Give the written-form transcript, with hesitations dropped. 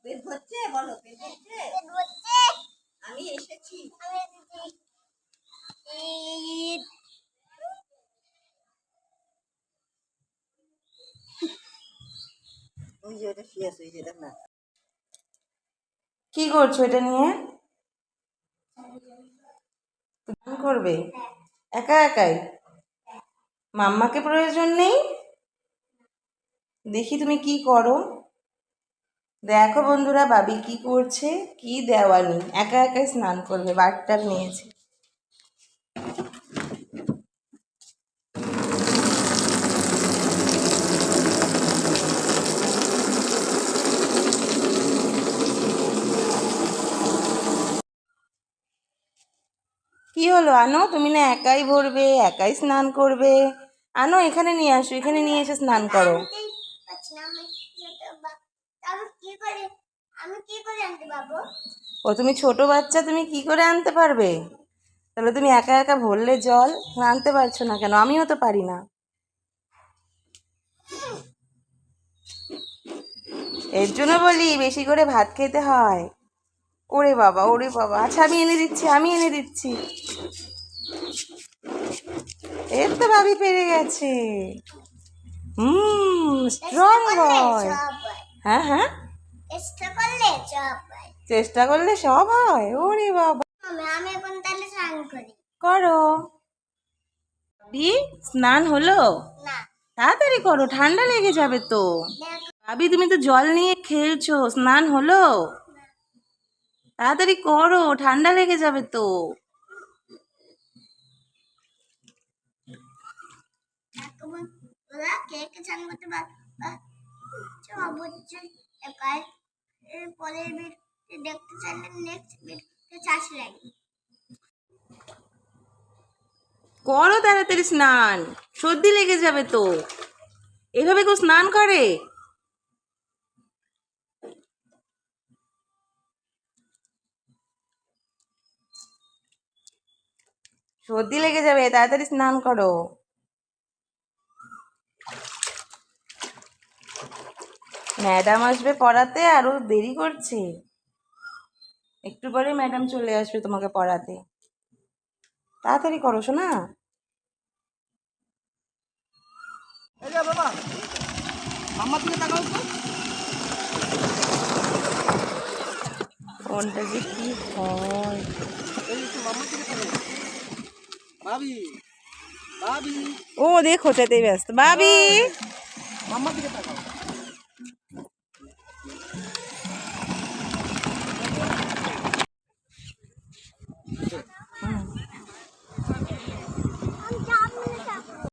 পেট ভরছে? বলো পেট ভরছে? আমি এসেছি। ওই যে এটা শুয়ে আছে, ওই যে না। কি করছো এটা নিয়ে? গান করবে একা একাই? মাম্মাকে প্রয়োজন নেই? দেখি তুমি কি করো। দেখো বন্ধুরা, বাবি কি করছে, কি দেওয়ানি, একা একাই স্নান করবে, বাথটাব নিয়েছে। কি হলো আনো, তুমি না একাই ভরবে, একাই স্নান করবে? আনো এখানে নিয়ে আসো, এখানে নিয়ে এসে স্নান করো। ও তুমি ছোট বাচ্চা, তুমি কি করে আনতে পারবে? তাহলে তুমি একা একা ভরলে জল, আনতে পারছো না কেন? আমিও তো পারি না। এর জন্য বলি বেশি করে ভাত খেতে হয়। ওরে বাবা, ওরে বাবা, আচ্ছা আমি এনে দিচ্ছি, আমি এনে দিচ্ছি। এর তো ভাবি পেরে গেছে। স্ট্রং বয়। হ্যাঁ হ্যাঁ, চেষ্টা করলে সব হয়। ওরে বাবা, আমি এখন তাহলে স্নান করি। করো। ভাবি স্নান হলো? না, তাড়াতাড়ি করো, ঠান্ডা লেগে যাবে তো। ভাবি তুমি তো জল নিয়ে খেলছো, স্নান হলো? তাড়াতাড়ি করো, ঠান্ডা লেগে যাবে তো। ওরা কে কে স্নান করতে পারবে? অবশ্যই একাই। পরের ভিডিও দেখতে চাইলে নেক্সট ভিডিওতে সাবস্ক্রাইব করো তাড়াতাড়ি স্নান, সর্দি লেগে যাবে তো। এভাবে কেউ স্নান করে? সর্দি লেগে যাবে, তাড়াতাড়ি স্নান করো। ম্যাডাম আসবে পড়াতে, আরো দেরি করছে। একটু পরে ম্যাডাম চলে আসবে তোমাকে পড়াতে, তাড়াতাড়ি করো শোনা। বাবা মাম্মার দিকে তাকাও তো। কোনটা যে কি হয়। মাম্মার দিকে তাকাও। ভাবি ভাবি, ও দেখো, সেটাই ব্যস্ত। ভাবি মাম্মার দিকে তাকাও।